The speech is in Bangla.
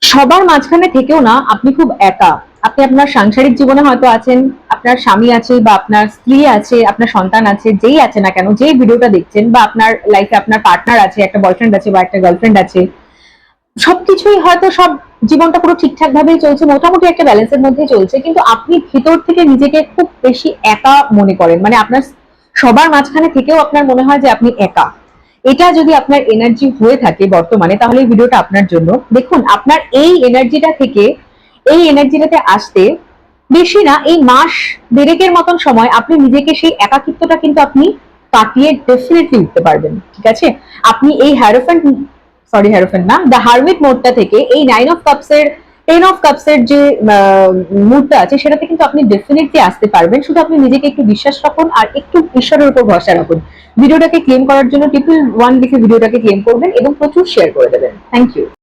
সবার মাঝখানে থেকেও না আপনি খুব একা। আপনি আপনার সাংসারিক জীবনে হয়তো আছেন, আপনার স্বামী আছে বা আপনার স্ত্রী আছে, আপনার সন্তান আছে, যেই আছে না কেন, যেই ভিডিওটা দেখছেন, বা আপনার লাইফে আপনার পার্টনার আছে, একটা বয়ফ্রেন্ড আছে বা একটা গার্লফ্রেন্ড আছে, সবকিছুই হয়তো সব জীবনটা পুরো ঠিকঠাক ভাবেই চলছে, মোটামুটি একটা ব্যালেন্সের মধ্যেই চলছে, কিন্তু আপনি ভিতর থেকে নিজেকে খুব বেশি একা মনে করেন, মানে আপনার সবার মাঝখানে থেকেও আপনার মনে হয় যে আপনি একা। এটা যদি আপনার এনার্জি হয়ে থাকে বর্তমানে, তাহলে এই ভিডিওটা আপনার জন্য। দেখুন, আপনার এই এনার্জিটা থেকে, এই এনার্জিটাতে আসতে বেশি না, এই মাস দেড়েকের মতন সময় আপনি নিজেকে, সেই একাকিত্বটা কিন্তু আপনি কাটিয়ে ডেফিনেটলি উঠতে পারবেন, ঠিক আছে? আপনি এই হ্যারোফ্যান্ট, সরি হ্যারোফ্যান্ট না, দ্য হারমিট মোডটা থেকে এই 9 অফ কাপস এর, 10 অফ কাপস এর যে মুডটা আছে, সেটাতে কিন্তু আপনি ডেফিনেটলি আসতে পারবেন। শুধু আপনি নিজেকে একটু বিশ্বাস রাখুন আর একটু ঈশ্বরের উপর ভরসা রাখুন। ভিডিওটাকে ক্লেম করার জন্য 111 লিখে ভিডিওটাকে ক্লেম করবেন এবং প্রচুর শেয়ার করে দেবেন। Thank you.